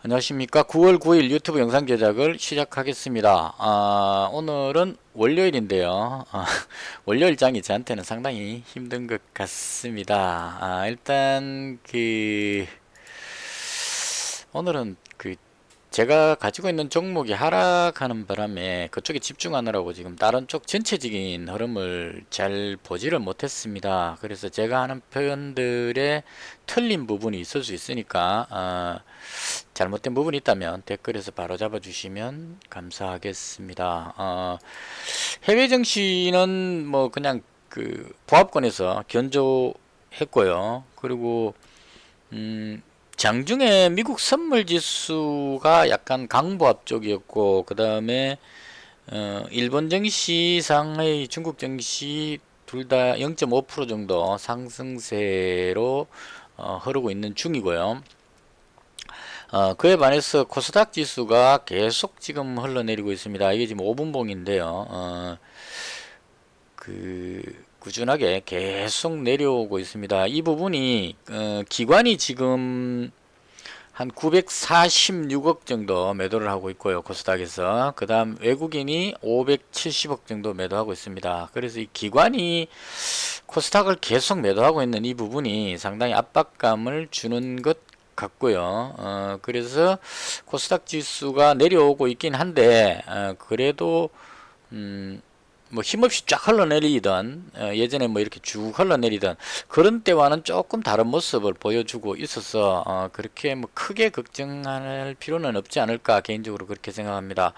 안녕하십니까. 9월 9일 유튜브 영상 제작을 시작하겠습니다. 오늘은 월요일인데요. 월요일장이 저한테는 상당히 힘든 것 같습니다. 일단 오늘은 제가 가지고 있는 종목이 하락하는 바람에 그쪽에 집중하느라고 지금 다른 쪽 전체적인 흐름을 잘 보지를 못했습니다. 그래서 제가 하는 표현들에 틀린 부분이 있을 수 있으니까 잘못된 부분이 있다면 댓글에서 바로 잡아주시면 감사하겠습니다. 해외 증시는 뭐 그냥 보합권에서 견조했고요. 그리고 장중에 미국 선물 지수가 약간 강보합 쪽이었고, 그 다음에 일본 증시, 상하이, 중국 증시 둘 다 0.5% 정도 상승세로 흐르고 있는 중이고요. 그에 반해서 코스닥 지수가 계속 지금 흘러내리고 있습니다. 이게 지금 5분봉인데요. 꾸준하게 계속 내려오고 있습니다. 이 부분이 기관이 지금 한 946억 정도 매도를 하고 있고요. 코스닥에서. 그 다음 외국인이 570억 정도 매도하고 있습니다. 그래서 이 기관이 코스닥을 계속 매도하고 있는 이 부분이 상당히 압박감을 주는 것 같고요. 그래서 코스닥 지수가 내려오고 있긴 한데 그래도 뭐 힘없이 쫙 흘러내리던 예전에 뭐 이렇게 쭉 흘러내리던 그런 때와는 조금 다른 모습을 보여주고 있어서 그렇게 뭐 크게 걱정할 필요는 없지 않을까 개인적으로 그렇게 생각합니다.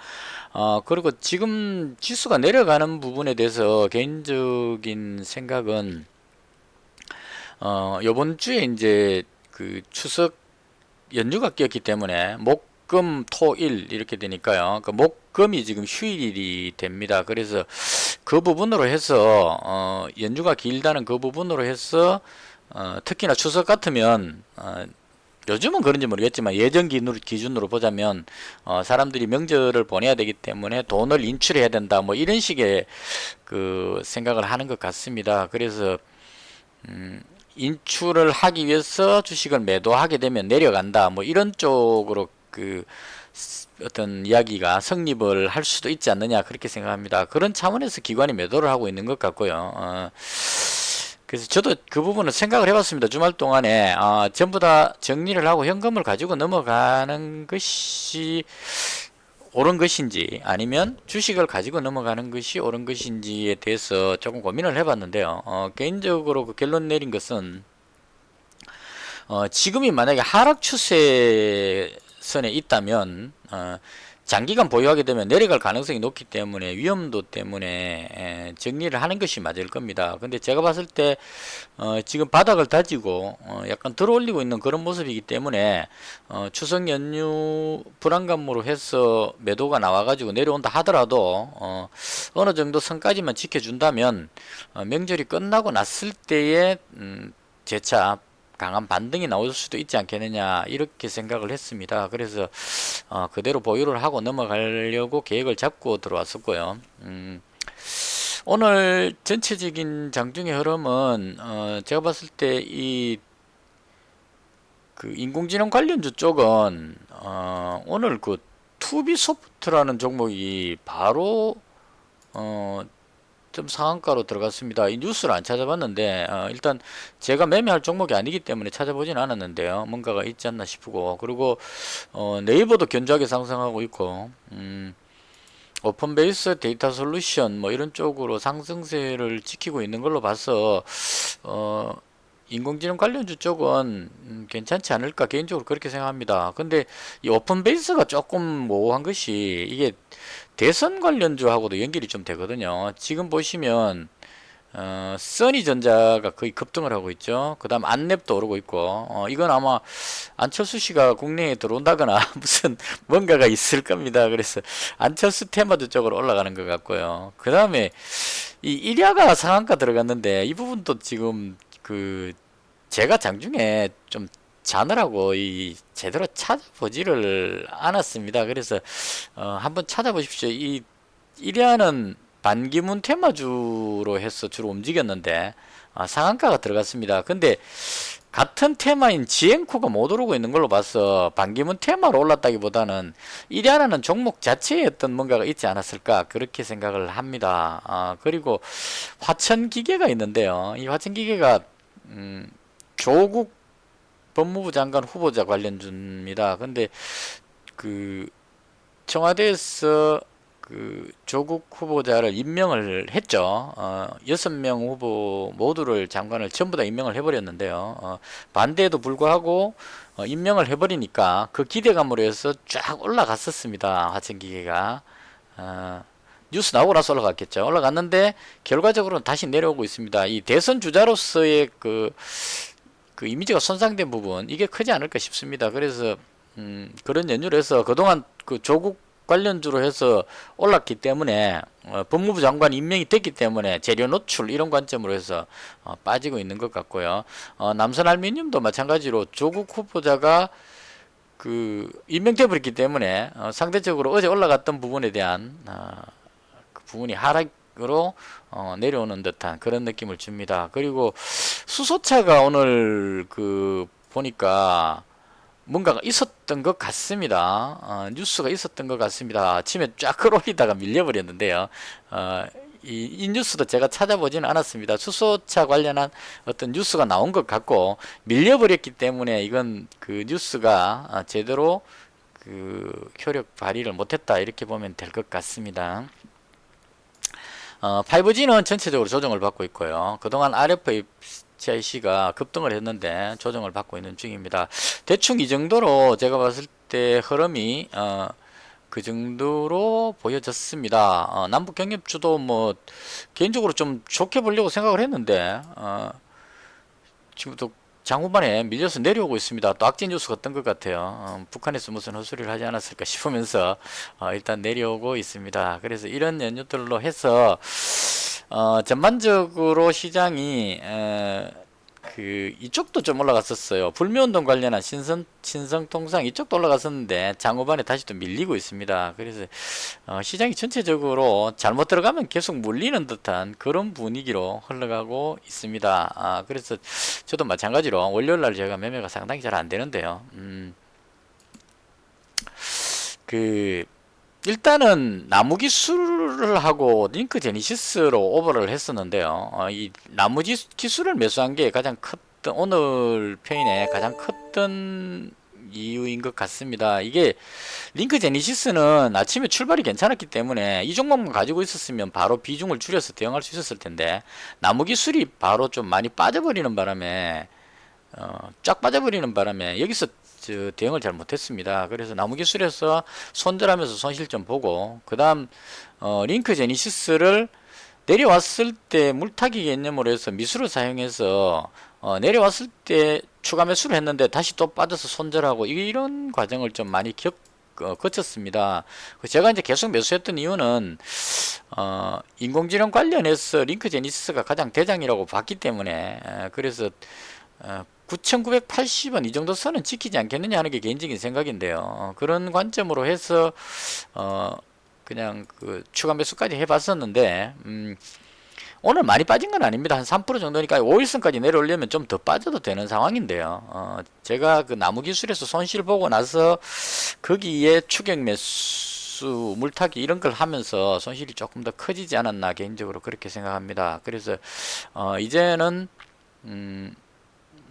그리고 지금 지수가 내려가는 부분에 대해서 개인적인 생각은 요번 주에 이제 추석 연휴가 끼었기 때문에 금, 토, 일 이렇게 되니까요. 목금이 지금 휴일이 됩니다. 그래서 그 부분으로 해서 연휴가 길다는 그 부분으로 해서 특히나 추석 같으면 요즘은 그런지 모르겠지만 예전 기준으로 보자면 사람들이 명절을 보내야 되기 때문에 돈을 인출해야 된다 뭐 이런 식의 생각을 하는 것 같습니다. 그래서 인출을 하기 위해서 주식을 매도하게 되면 내려간다 뭐 이런 쪽으로 어떤 이야기가 성립을 할 수도 있지 않느냐 그렇게 생각합니다. 그런 차원에서 기관이 매도를 하고 있는 것 같고요. 그래서 저도 그 부분을 생각을 해봤습니다. 주말 동안에 전부 다 정리를 하고 현금을 가지고 넘어가는 것이 옳은 것인지 아니면 주식을 가지고 넘어가는 것이 옳은 것인지에 대해서 조금 고민을 해봤는데요. 개인적으로 결론 내린 것은 지금이 만약에 하락 추세선에 있다면 장기간 보유하게 되면 내려갈 가능성이 높기 때문에 위험도 때문에 정리를 하는 것이 맞을 겁니다. 근데 제가 봤을 때 지금 바닥을 다지고 약간 들어올리고 있는 그런 모습이기 때문에 추석 연휴 불안감으로 해서 매도가 나와가지고 내려온다 하더라도 어느 정도 선까지만 지켜준다면 명절이 끝나고 났을 때에 재차 강한 반등이 나올 수도 있지 않겠느냐 이렇게 생각을 했습니다. 그래서 그대로 보유를 하고 넘어가려고 계획을 잡고 들어왔었고요. 오늘 전체적인 장중의 흐름은 제가 봤을 때 인공지능 관련주 쪽은 오늘 투비소프트라는 종목이 바로 좀 상한가로 들어갔습니다. 이 뉴스를 안 찾아봤는데 일단 제가 매매할 종목이 아니기 때문에 찾아보진 않았는데요. 뭔가가 있지 않나 싶고 그리고 네이버도 견조하게 상승하고 있고 오픈베이스 데이터 솔루션 뭐 이런 쪽으로 상승세를 지키고 있는 걸로 봐서 인공지능 관련주 쪽은 괜찮지 않을까 개인적으로 그렇게 생각합니다. 근데 이 오픈베이스가 조금 모호한 것이 이게 대선 관련주하고도 연결이 좀 되거든요. 지금 보시면 써니전자가 거의 급등을 하고 있죠. 그 다음 안랩도 오르고 있고 이건 아마 안철수 씨가 국내에 들어온다거나 무슨 뭔가가 있을 겁니다. 그래서 안철수 테마주 쪽으로 올라가는 것 같고요. 그 다음에 이 일야가 상한가 들어갔는데 이 부분도 지금 제가 장중에 좀 자느라고 제대로 찾아보지를 않았습니다. 그래서 한번 찾아보십시오. 이 일야는 반기문 테마주로 해서 주로 움직였는데 상한가가 들어갔습니다. 근데 같은 테마인 지앵코가 못 오르고 있는 걸로 봐서 반기문 테마로 올랐다기보다는 이리 하나는 종목 자체에 어떤 뭔가가 있지 않았을까 그렇게 생각을 합니다. 그리고 화천기계가 있는데요. 이 화천기계가 조국 법무부 장관 후보자 관련주입니다. 근데 그 청와대에서 그 조국 후보자를 임명을 했죠. 6명 후보 모두를 장관을 전부 다 임명을 해버렸는데요. 반대에도 불구하고 임명을 해버리니까 그 기대감으로 해서 쫙 올라갔었습니다. 화천기계가. 뉴스 나오고 나서 올라갔겠죠. 올라갔는데 결과적으로는 다시 내려오고 있습니다. 이 대선 주자로서의 그 이미지가 손상된 부분 이게 크지 않을까 싶습니다. 그래서 그런 연유로 해서 그동안 그 조국 관련주로 해서 올랐기 때문에 법무부 장관 임명이 됐기 때문에 재료 노출 이런 관점으로 해서 빠지고 있는 것 같고요. 남선알미늄도 마찬가지로 조국 후보자가 그 임명돼 버렸기 때문에 상대적으로 어제 올라갔던 부분에 대한 그 부분이 하락으로 내려오는 듯한 그런 느낌을 줍니다. 그리고 수소차가 오늘 그 보니까 뭔가가 있었던 것 같습니다. 뉴스가 있었던 것 같습니다. 아침에 쫙 끌어올리다가 밀려버렸는데요. 이 뉴스도 제가 찾아보지는 않았습니다. 수소차 관련한 어떤 뉴스가 나온 것 같고 밀려버렸기 때문에 이건 그 뉴스가 제대로 그 효력 발휘를 못했다 이렇게 보면 될 것 같습니다. 5G는 전체적으로 조정을 받고 있고요. 그동안 RFCIC가 급등을 했는데 조정을 받고 있는 중입니다. 대충 이 정도로 제가 봤을 때 흐름이 그 정도로 보여졌습니다. 남북 경협주도 뭐 개인적으로 좀 좋게 보려고 생각을 했는데 지금도 장후반에 밀려서 내려오고 있습니다. 또 악재 뉴스가 뜬 것 같아요. 북한에서 무슨 헛소리를 하지 않았을까 싶으면서 일단 내려오고 있습니다. 그래서 이런 연유들로 해서 전반적으로 시장이 그 이쪽도 좀 올라갔었어요. 불매운동 관련한 신성통상 이쪽도 올라갔었는데 장후반에 다시 또 밀리고 있습니다. 그래서 시장이 전체적으로 잘못 들어가면 계속 물리는 듯한 그런 분위기로 흘러가고 있습니다. 그래서 저도 마찬가지로 월요일날 제가 매매가 상당히 잘 안 되는데요. 일단은 나무기술을 하고 링크 제니시스로 오버를 했었는데요. 이 나무기술을 매수한 게 가장 컸던 오늘 페인에 가장 컸던 이유인 것 같습니다. 이게 링크 제니시스는 아침에 출발이 괜찮았기 때문에 이 종목만 가지고 있었으면 바로 비중을 줄여서 대응할 수 있었을 텐데 나무기술이 바로 좀 많이 빠져버리는 바람에 쫙 빠져버리는 바람에 여기서 대응을 잘 못했습니다. 그래서 나무기술에서 손절하면서 손실 좀 보고 그 다음 링크 제니시스를 내려왔을 때 물타기 개념으로 해서 미수를 사용해서 내려왔을 때 추가 매수를 했는데 다시 또 빠져서 손절하고 이런 과정을 좀 많이 거쳤습니다. 제가 이제 계속 매수했던 이유는 인공지능 관련해서 링크 제니시스가 가장 대장이라고 봤기 때문에 그래서 9,980원 이 정도 선은 지키지 않겠느냐 하는 게 개인적인 생각인데요. 그런 관점으로 해서 그냥 그 추가 매수까지 해봤었는데 오늘 많이 빠진 건 아닙니다. 한 3% 정도니까 5일선까지 내려오려면 좀 더 빠져도 되는 상황인데요. 제가 그 나무기술에서 손실 보고 나서 거기에 추격 매수 물타기 이런 걸 하면서 손실이 조금 더 커지지 않았나 개인적으로 그렇게 생각합니다. 그래서 이제는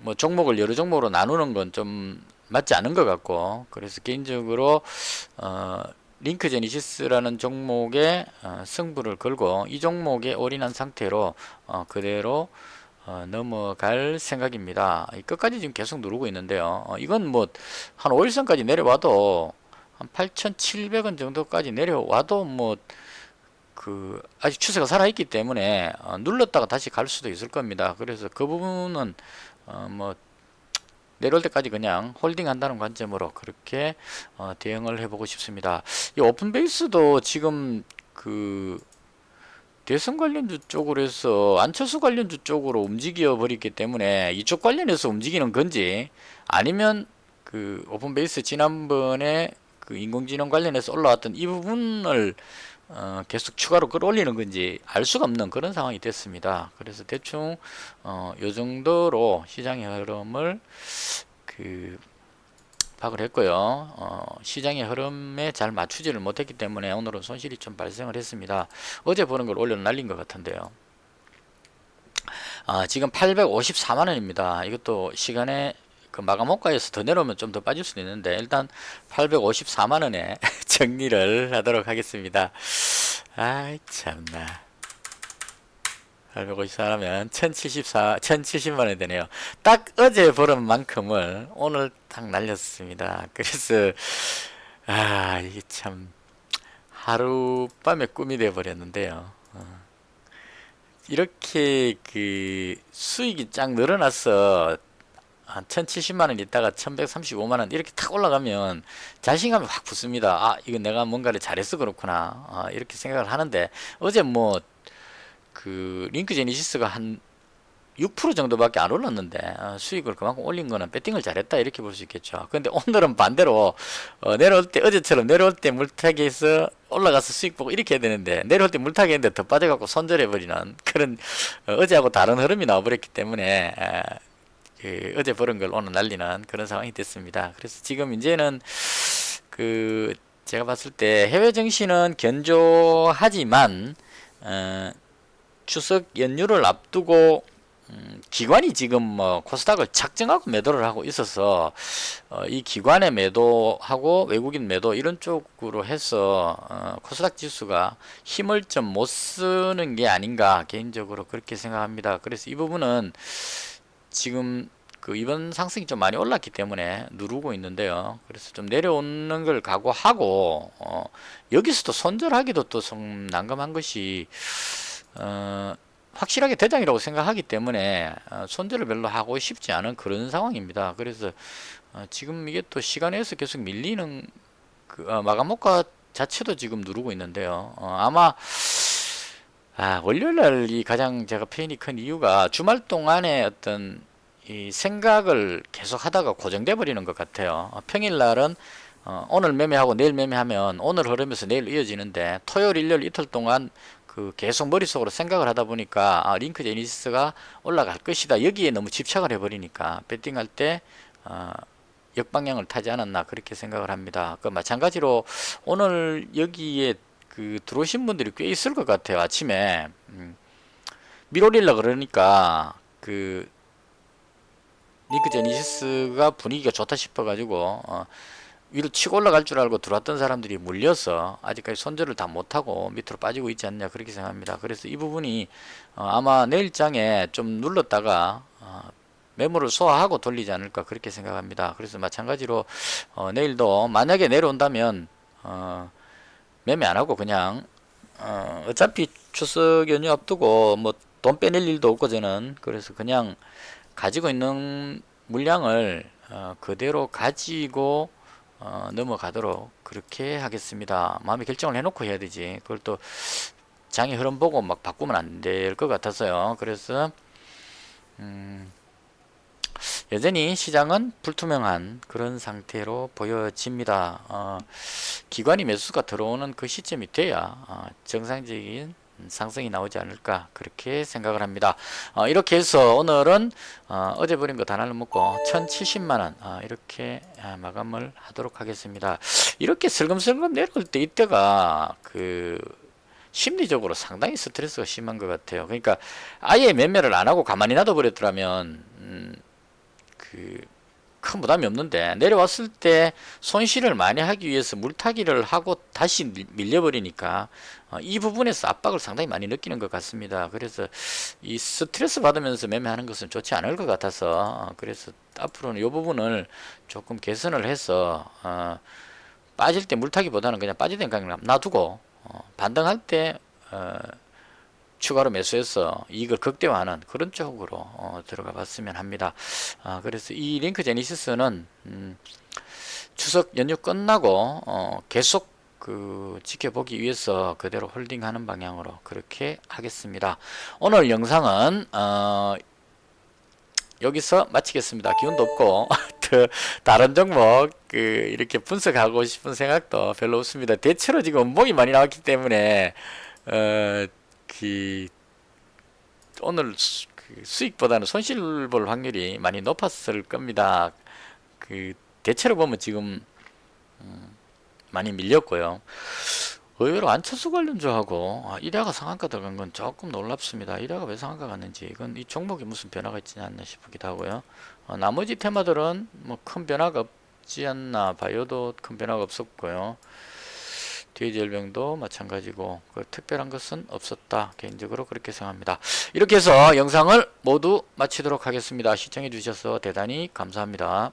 뭐 종목을 여러 종목으로 나누는 건 좀 맞지 않은 것 같고 그래서 개인적으로 링크 제니시스라는 종목에 승부를 걸고 이 종목에 올인한 상태로 그대로 넘어갈 생각입니다. 끝까지 지금 계속 누르고 있는데요. 이건 뭐 한 5일선까지 내려와도 한 8,700원 정도까지 내려와도 뭐 그 아직 추세가 살아있기 때문에 눌렀다가 다시 갈 수도 있을 겁니다. 그래서 그 부분은 뭐 내려올 때까지 그냥 홀딩 한다는 관점으로 그렇게 대응을 해보고 싶습니다. 이 오픈베이스도 지금 그 대선 관련주 쪽으로 해서 안철수 관련주 쪽으로 움직여 버렸기 때문에 이쪽 관련해서 움직이는 건지 아니면 그 오픈베이스 지난번에 그 인공지능 관련해서 올라왔던 이 부분을 계속 추가로 끌어올리는 건지 알 수가 없는 그런 상황이 됐습니다. 그래서 대충 요 정도로 시장의 흐름을 파악을 했고요. 시장의 흐름에 잘 맞추지를 못했기 때문에 오늘은 손실이 좀 발생을 했습니다. 어제 보는 걸 올려 날린 것 같은데요. 지금 854만원입니다. 이것도 시간에 그 마감호가에서 더 내려오면 좀 더 빠질 수도 있는데 일단 854만원에 정리를 하도록 하겠습니다. 아이 참나, 854하면 1070만원이 되네요. 딱 어제 벌은 만큼을 오늘 딱 날렸습니다. 그래서 이게 참 하룻밤에 꿈이 되어 버렸는데요. 이렇게 그 수익이 쫙 늘어나서 한 1070만원 있다가 1135만원 이렇게 탁 올라가면 자신감이 확 붙습니다. 이거 내가 뭔가를 잘해서 그렇구나, 이렇게 생각을 하는데 어제 뭐 그 링크 제니시스가 한 6% 정도밖에 안 올랐는데 수익을 그만큼 올린 거는 배팅을 잘했다 이렇게 볼 수 있겠죠. 근데 오늘은 반대로 내려올 때 어제처럼 내려올 때 물타기해서 올라가서 수익 보고 이렇게 해야 되는데 내려올 때 물타기 했는데 더 빠져갖고 손절해 버리는 그런 어제하고 다른 흐름이 나와버렸기 때문에 어제 벌은 걸 오늘 날리는 그런 상황이 됐습니다. 그래서 지금 이제는 제가 봤을 때 해외 증시는 견조하지만 추석 연휴를 앞두고 기관이 지금 뭐 코스닥을 작정하고 매도를 하고 있어서 이 기관의 매도하고 외국인 매도 이런 쪽으로 해서 코스닥 지수가 힘을 좀 못 쓰는 게 아닌가 개인적으로 그렇게 생각합니다. 그래서 이 부분은 지금 이번 상승이 좀 많이 올랐기 때문에 누르고 있는데요. 그래서 좀 내려오는 걸 각오하고 여기서도 손절하기도 또 좀 난감한 것이 확실하게 대장이라고 생각하기 때문에 손절을 별로 하고 싶지 않은 그런 상황입니다. 그래서 지금 이게 또 시간에서 계속 밀리는 마감호가 자체도 지금 누르고 있는데요. 아마 월요일날이 가장 제가 페인이 큰 이유가 주말 동안에 어떤 이 생각을 계속 하다가 고정돼 버리는 것 같아요. 평일날은 오늘 매매하고 내일 매매하면 오늘 흐르면서 내일 이어지는데 토요일 일요일 이틀 동안 계속 머릿속으로 생각을 하다 보니까 링크 제니시스가 올라갈 것이다 여기에 너무 집착을 해버리니까 배팅할 때 역방향을 타지 않았나 그렇게 생각을 합니다. 마찬가지로 오늘 여기에 들어오신 분들이 꽤 있을 것 같아요. 아침에 밀어올리려 그러니까 링크 제니시스가 분위기가 좋다 싶어 가지고 위로 치고 올라갈 줄 알고 들어왔던 사람들이 물려서 아직까지 손절을 다 못하고 밑으로 빠지고 있지 않냐 그렇게 생각합니다. 그래서 이 부분이 아마 내일장에 좀 눌렀다가 매물을 소화하고 돌리지 않을까 그렇게 생각합니다. 그래서 마찬가지로 내일도 만약에 내려온다면 매매 안하고 그냥 어차피 추석 연휴 앞두고 뭐 돈 빼낼 일도 없고 저는 그래서 그냥 가지고 있는 물량을 그대로 가지고 넘어가도록 그렇게 하겠습니다. 마음의 결정을 해놓고 해야 되지. 그걸 또 장의 흐름 보고 막 바꾸면 안 될 것 같아서요. 그래서 여전히 시장은 불투명한 그런 상태로 보여집니다. 기관이 매수가 들어오는 그 시점이 돼야 정상적인 상승이 나오지 않을까 그렇게 생각을 합니다. 이렇게 해서 오늘은 어제 버린 거 다 날려먹고 1070만원 이렇게 마감을 하도록 하겠습니다. 이렇게 슬금슬금 내려올 때 이때가 심리적으로 상당히 스트레스가 심한 것 같아요. 그러니까 아예 매매를 안 하고 가만히 놔둬 버렸더라면 큰 부담이 없는데 내려왔을 때 손실을 많이 하기 위해서 물타기를 하고 다시 밀려버리니까 이 부분에서 압박을 상당히 많이 느끼는 것 같습니다. 그래서 이 스트레스 받으면서 매매하는 것은 좋지 않을 것 같아서 그래서 앞으로는 이 부분을 조금 개선을 해서 빠질 때 물타기보다는 그냥 빠지던 가격 놔두고 반등할 때 추가로 매수해서 이익을 극대화하는 그런 쪽으로 들어가 봤으면 합니다. 그래서 이 링크 제니시스는 추석 연휴 끝나고 계속 지켜보기 위해서 그대로 홀딩하는 방향으로 그렇게 하겠습니다. 오늘 영상은 여기서 마치겠습니다. 기운도 없고 다른 종목 이렇게 분석하고 싶은 생각도 별로 없습니다. 대체로 지금 음봉이 많이 나왔기 때문에 어, 그 오늘 수익보다는 손실 볼 확률이 많이 높았을 겁니다. 대체로 보면 지금 많이 밀렸고요. 의외로 안철수 관련주하고 일야가 상한가 들어간 건 조금 놀랍습니다. 일야가 왜 상한가 갔는지, 이건 이 종목에 무슨 변화가 있지 않나 싶기도 하고요. 나머지 테마들은 뭐 큰 변화가 없지 않나, 바이오도 큰 변화가 없었고요. DJ열병도 마찬가지고 특별한 것은 없었다, 개인적으로 그렇게 생각합니다. 이렇게 해서 영상을 모두 마치도록 하겠습니다. 시청해 주셔서 대단히 감사합니다.